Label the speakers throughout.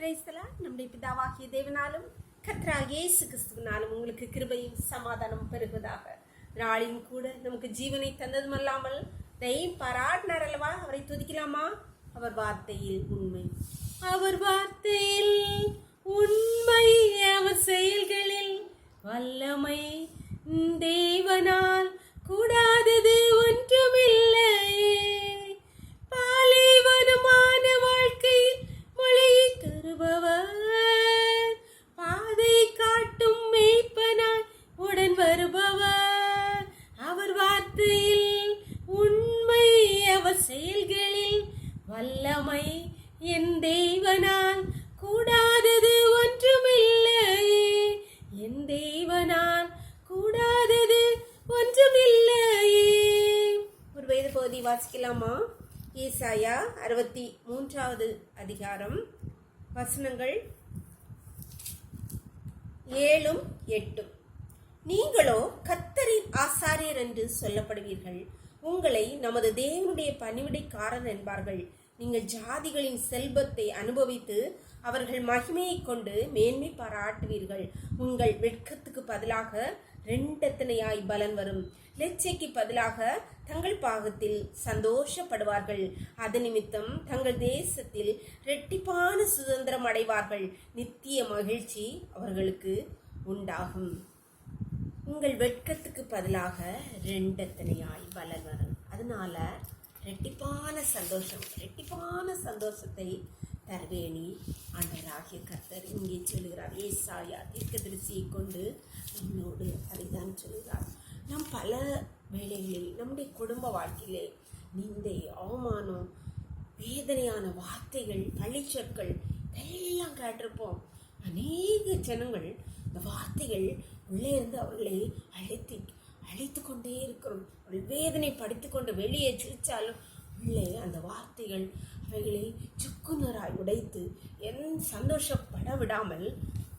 Speaker 1: நம்முடைய பிதாவாகிய தேவனாலும் கர்த்தராகிய இயேசு கிறிஸ்துவினாலும் உங்களுக்கு கிருபையும் சமாதானம் பெருகுவதாக. நாளின் கூட நமக்கு ஜீவனை தந்ததும் அல்லாமல் தயையும் பாராட்டினார் அல்லவா? அவரை துதிக்கலாமா? அவர் வார்த்தையில் உண்மை, அவர் வார்த்தையில் உண்மை, அவர் செயல்களில் வல்லமை. தேவனால் கூடாதது ஒன்றுமில்லை. பாலைவனமான வாழ்க்கையில் மொழியை தருபவர், பாதை காட்டும் மேய்ப்பனாய் உடன் வருபவர். அவர் வார்த்தையில் உண்மை, அவர் செயல்களில் வல்லமை. என் தேவனால் கூடாதது ஒன்றுமில்லை. என் தேவனால் கூடாதது ஒன்றுமில்லை. ஒரு வேத பகுதி வாசிக்கலாமா? ஏசாயா 63வது அதிகாரம் வசனங்கள் 7-8. நீங்களோ கர்த்தரின் ஆசாரியர் என்று சொல்லப்படுவீர்கள். உங்களை நமது தேவனுடைய பணிவிடைக்காரர் என்பார்கள். நீங்கள் ஜாதிகளின் செல்வத்தை அனுபவித்து அவர்கள் மகிமையை கொண்டு மேன்மை பாராட்டுவீர்கள். உங்கள் வெட்கத்துக்கு பதிலாக ரெண்டத்தனையாய் பலன் வரும். லெச்சைக்கு பதிலாக தங்கள் பாகத்தில் சந்தோஷப்படுவார்கள். அது நிமித்தம் தங்கள் தேசத்தில் இரட்டிப்பான சுதந்திரம் அடைவார்கள். நித்திய மகிழ்ச்சி அவர்களுக்கு உண்டாகும். உங்கள் வெட்கத்துக்கு பதிலாக ரெண்டத்தனையாய் பலன் வரும். அதனால ரெட்டிப்பான சந்தோஷத்தை தருவேணி ஆண்டவராகிய கர்த்தர் இங்கே சொல்லுகிறார். ஏசாயா தீர்க்கதரிசியை கொண்டு நம்மளோடு அதைதான் சொல்லுகிறார். நாம் பல வேளைகளில் நம்முடைய குடும்ப வாழ்க்கையிலே நிந்தை, அவமானம், வேதனையான வார்த்தைகள், பழிச்சொற்கள் எல்லாம் கேட்டிருப்போம். அநேக ஜனங்கள் இந்த வார்த்தைகள் உள்ளே இருந்து அவர்களை அழைத்து கொண்டே இருக்கிறோம். அவர்கள் வேதனை படித்து கொண்டு வெளியே சிரித்தாலும் உள்ளே அந்த வார்த்தைகள் அவைகளை சுக்குநராய் உடைத்து சந்தோஷப்பட விடாமல்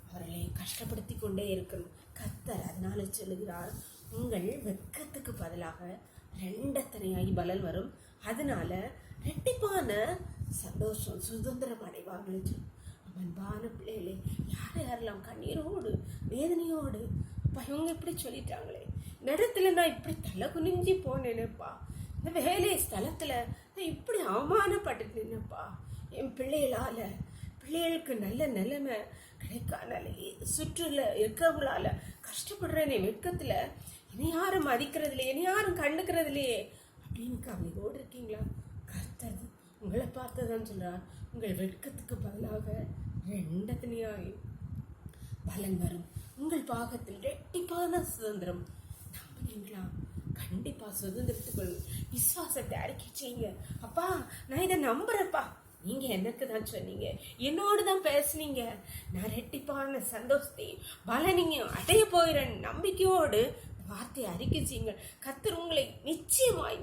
Speaker 1: அவர்களை கஷ்டப்படுத்தி கொண்டே இருக்கணும். கர்த்தர் அதனால சொல்லுகிறார், உங்கள் வெட்கத்துக்கு பதிலாக ரெண்டத்தனையாகி பலன் வரும். அதனால ரெட்டிப்பான சந்தோஷம், சுதந்திரம் அடைவார்கள். அன்பான பிள்ளைகளே, யாரெல்லாம் கண்ணீரோடு வேதனையோடு, அப்பா இவங்க இப்படி சொல்லிட்டாங்களே, இடத்துல நான் இப்படி தலை குனிஞ்சி போனேனப்பா, இந்த வேலை ஸ்தலத்தில் நான் இப்படி அவமானப்பட்டு நின்னப்பா, என் பிள்ளைகளுக்கு நல்ல நிலைமை கிடைக்காதனால, சுற்றுல இருக்கிறவங்களால கஷ்டப்படுறேனே, வெட்கத்தில் என்னை யாரும் மதிக்கிறதில்லையே, என்னை யாரும் கண்டுக்கிறதில்லையே அப்படின்னு கவலையோடு இருக்கீங்களா? கர்த்தர் உங்களை பார்த்ததான் சொல்றார், உங்கள் வெட்கத்துக்கு பதிலாக ரெண்டத்தனையாய் பலன் வரும். உங்கள் பாகத்தில் ரெட்டிப்பான சுதந்திரம். நம்புறீங்களா? கண்டிப்பா சுதந்திரத்துக்குள் விசுவாசத்தை அறிக்கை செய்யுங்க. அப்பா நான் இதை நம்புறேன்ப்பா, நீங்க எனக்கு தான் சொன்னீங்க, என்னோடு தான் பேசுனீங்க, நான் ரெட்டிப்பான சந்தோஷத்தை பலனையும் அடைய போகிறேன் நம்பிக்கையோடு வார்த்தையை அறிக்கை செய்யுங்க. கர்த்தர் உங்களை நிச்சயமாய்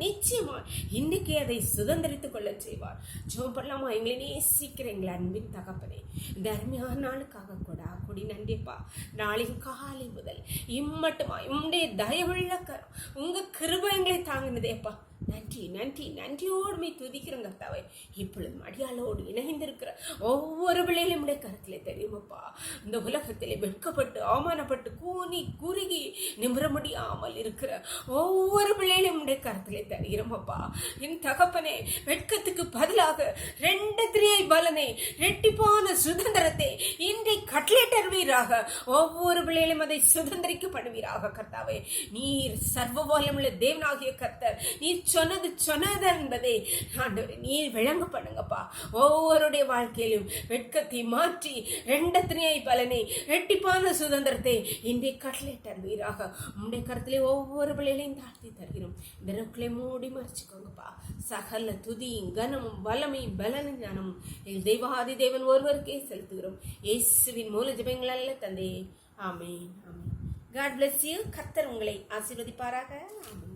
Speaker 1: இன்னைக்கு அதை சுதந்திரித்துக் கொள்ள செய்வார். ஜெபம் பண்ணலாமா? எங்களை நேசிக்கிற எங்களை அன்பின் தகப்பனே, இந்த அருமையான நாளுக்காக கூட கொடி நன்றிப்பா. நாளின் காலை முதல் இம்மட்டுமாய் உங்களுடைய தயவுள்ள கரம், உங்க கிருபை எங்களை தாங்கினதேப்பா. நன்றியோடுமே துதிக்கிறோம் கர்த்தாவே. இப்பொழுது அடியாளோடு இணைந்திருக்கிற ஒவ்வொரு பிள்ளைகளும் நம்முடைய கருத்திலே தெரியுமாப்பா. இந்த உலகத்திலே வெட்கப்பட்டு அவமானப்பட்டு கூனி குறுகி நிமிர முடியாமல் இருக்கிற ஒவ்வொரு பிள்ளைகளும் நம்முடைய கருத்திலே தெரிகிறோமாப்பா. என் தகப்பனே, வெட்கத்துக்கு பதிலாக ரெண்டத்திரியை பலனை, ரெட்டிப்பான சுதந்திரத்தை இன்றை கட்டளையிடுவீராக. ஒவ்வொரு பிள்ளைகளும் அதை சுதந்திரிக்கப்படுவீராக கர்த்தாவே. நீர் சர்வ வல்லமையுள்ள தேவனாகிய கர்த்தர், நீர் சொன்னது என்பதை ஆண்டவரே நீர் விளங்க பண்ணுங்கப்பா. ஒவ்வொருடைய வாழ்க்கையிலும் வெட்கத்தை மாற்றி ரெண்டத்தினையை பலனை, ரெட்டிப்பான சுதந்திரத்தை இன்றைய கட்டளையிட்டீராக. உங்களுடைய கருத்திலே ஒவ்வொரு பிள்ளைகளையும் தாழ்த்தி தருகிறோம். இந்த நோக்கிலே மூடி மறைச்சுக்கோங்கப்பா. சகல துதியும் கனமும் வல்லமையும் பலனும் ஞானமும் எங்கள் தெய்வாதி தேவன் ஒருவருக்கே செலுத்துகிறோம். இயேசுவின் மூல ஜெபங்கள் அல்ல தந்தையே. ஆமென். God bless you. கர்த்தர் உங்களை ஆசீர்வதிப்பாராக. ஆமென்.